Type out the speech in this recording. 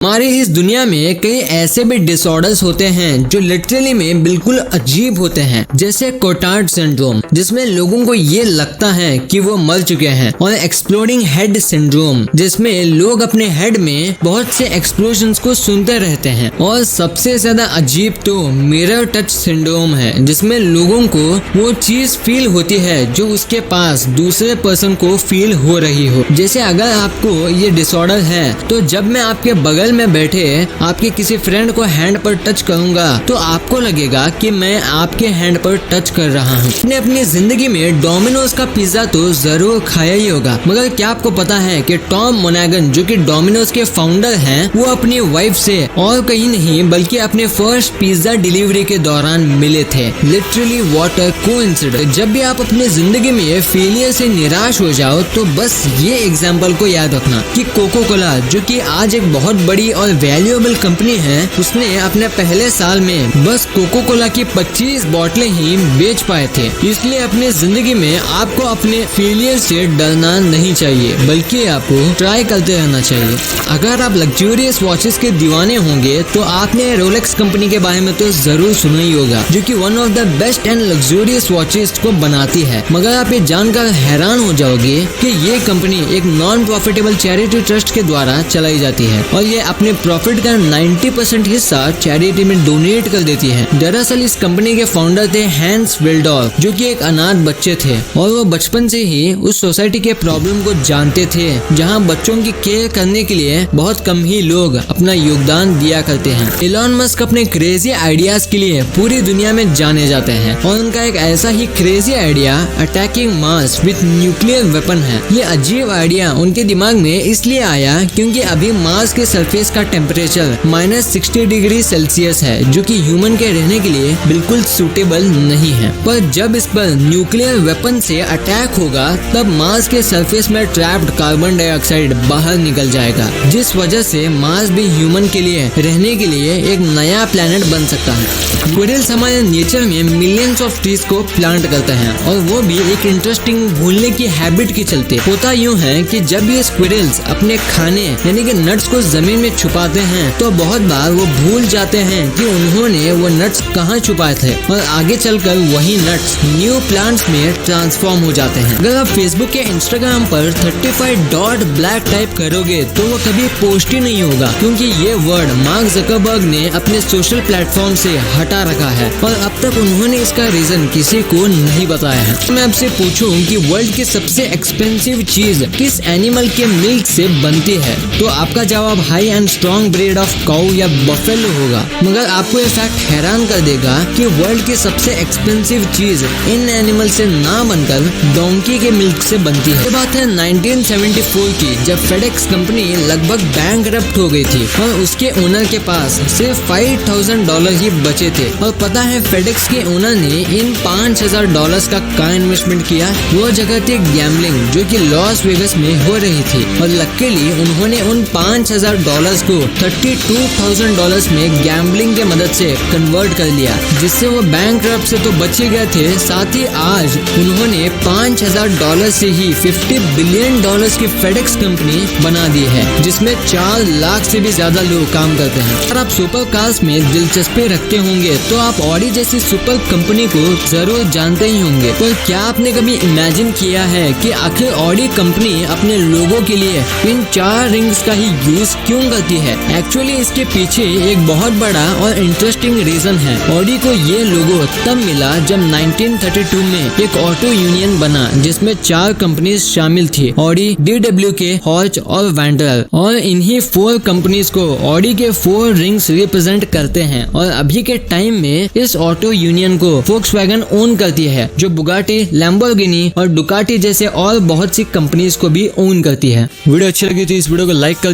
हमारे इस दुनिया में कई ऐसे भी डिसऑर्डर्स होते हैं जो लिटरली में बिल्कुल अजीब होते हैं, जैसे कोटार्ड सिंड्रोम, जिसमें लोगों को ये लगता है कि वो मर चुके हैं, और एक्सप्लोडिंग हेड सिंड्रोम, जिसमें लोग अपने हेड में बहुत से एक्सप्लोजन्स को सुनते रहते हैं, और सबसे ज्यादा अजीब तो मिरर टच सिंड्रोम है, जिसमें लोगों को वो चीज फील होती है जो उसके पास दूसरे पर्सन को फील हो रही हो। जैसे अगर आपको ये डिसऑर्डर है तो जब मैं आपके बगल में बैठे आपके किसी फ्रेंड को हैंड पर टच करूंगा तो आपको लगेगा कि मैं आपके हैंड पर टच कर रहा हूँ। आपने अपनी जिंदगी में डोमिनोज का पिज्जा तो जरूर खाया ही होगा, मगर क्या आपको पता है कि टॉम मोनागन जो कि डोमिनोज के फाउंडर हैं, वो अपनी वाइफ से और कहीं नहीं बल्कि अपने फर्स्ट पिज्जा डिलीवरी के दौरान मिले थे। Literally what a coincidence. जब भी आप अपनी जिंदगी में फेलियर से निराश हो जाओ तो बस ये एग्जाम्पल को याद रखना कि कोको कोला जो कि आज एक बहुत बड़ी और वैल्यूएबल कंपनी है, उसने अपने पहले साल में बस कोको कोला की 25 बोतलें ही बेच पाए थे। इसलिए अपनी जिंदगी में आपको अपने फेलियर से डरना नहीं चाहिए, बल्कि आपको ट्राई करते रहना चाहिए। अगर आप लग्जूरियस वॉचेस के दीवाने होंगे तो आपने रोलेक्स कंपनी के बारे में तो जरूर सुना ही होगा, जो कि one of the best and luxurious watches को बनाती है। मगर आप ये जानकर हैरान हो जाओगे कि ये कंपनी एक नॉन प्रॉफिटेबल चैरिटी ट्रस्ट के द्वारा चलाई जाती है, और ये अपने प्रॉफिट का 90% हिस्सा चैरिटी में डोनेट कर देती है। दरअसल इस कंपनी के फाउंडर थे हैंस विल्डॉर्फ, जो कि एक अनाथ बच्चे थे, और वो बचपन से ही उस सोसाइटी के प्रॉब्लम को जानते थे जहां बच्चों की केयर करने के लिए बहुत कम ही लोग अपना योगदान दिया करते हैं। एलन मस्क अपने क्रेजी आइडियाज के लिए पूरी दुनिया में जाने जाते हैं, और उनका एक ऐसा ही crazy idea attacking Mars with nuclear weapon है। ये अजीब आइडिया उनके दिमाग में इसलिए आया क्योंकि अभी मार्स के सरफेस का टेम्परेचर -60 डिग्री सेल्सियस है, जो कि ह्यूमन के रहने के लिए बिल्कुल सूटेबल नहीं है। पर जब इस पर न्यूक्लियर वेपन से अटैक होगा तब मार्स के सरफेस में ट्रैप्ड कार्बन डाइऑक्साइड बाहर निकल जाएगा, जिस वजह से मार्स भी ह्यूमन के लिए रहने के लिए एक नया प्लेनेट बन सकता है। स्क्विरल्स हमारे नेचर में मिलियंस ऑफ ट्रीज को प्लांट करते हैं, और वो भी एक इंटरेस्टिंग भूलने की हैबिट के चलते। होता यूँ है कि जब ये स्क्विरल्स अपने खाने यानी कि नट्स को जमीन में छुपाते हैं तो बहुत बार वो भूल जाते हैं कि उन्होंने वो नट्स कहाँ छुपाए थे, और आगे चलकर वही नट्स न्यू प्लांट्स में ट्रांसफॉर्म हो जाते हैं। अगर आप फेसबुक या इंस्टाग्राम पर 35 डॉट ब्लैक टाइप करोगे तो वो कभी पोस्ट ही नहीं होगा, क्योंकि ये वर्ड मार्क जकरबर्ग ने अपने सोशल प्लेटफॉर्म से हटा रखा है, और अब तक उन्होंने इसका रीजन किसी को नहीं बताया है। मैं आपसे पूछूं कि वर्ल्ड की सबसे एक्सपेंसिव चीज किस एनिमल के मिल्क से बनती है, तो आपका जवाब high and strong breed of cow या बफेलो होगा। मगर आपको ये फैक्ट हैरान कर देगा कि वर्ल्ड की सबसे एक्सपेंसिव चीज इन एनिमल से ना बनकर डोंकी के मिल्क से बनती है। ये बात है 1974 की, जब फेडेक्स कंपनी लगभग बैंकरप्ट हो गई थी और उसके ओनर के पास सिर्फ $5,000 ही बचे थे। और पता है फेडेक्स के ओनर ने इन $5,000 का क्या इन्वेस्टमेंट किया? वो जगह थी गैम्बलिंग, जो कि लॉस वेगस में हो रही थी, और लकीली उन्होंने उन $5,000 को $32,000 में गैम्बलिंग के मदद से कन्वर्ट कर लिया, जिससे वो बैंकरप्ट से तो बचे गए थे, साथ ही आज उन्होंने $5,000 से ही $50 बिलियन की फेडेक्स कंपनी बना दी है, जिसमें 4 लाख से भी ज्यादा लोग काम करते हैं। अगर आप सुपर कार्स में दिलचस्पी रखते होंगे तो आप ऑडी जैसी सुपर कंपनी को जरूर जानते ही होंगे। पर क्या आपने कभी इमेजिन किया है कि आखिर ऑडी कंपनी अपने लोगों के लिए इन 4 रिंग्स का ही यूज क्यों करती है? एक्चुअली इसके पीछे एक बहुत बड़ा और इंटरेस्टिंग रीजन है। ऑडी को ये लोगो तब मिला जब 1932 में एक ऑटो यूनियन बना, जिसमें 4 कंपनीज शामिल थी, ऑडी, DWK, हॉर्च और वैंडरल, और इन्हीं 4 कंपनीज को ऑडी के 4 रिंग्स रिप्रेजेंट करते हैं। और अभी के टाइम में इस ऑटो यूनियन को फोक्सवैगन ओन करती है, जो बुगाटी, लैम्बोर्गिनी और डुकाटी जैसे और बहुत सी कंपनीज को भी ओन करती है। वीडियो अच्छी लगी तो इस वीडियो को लाइक कर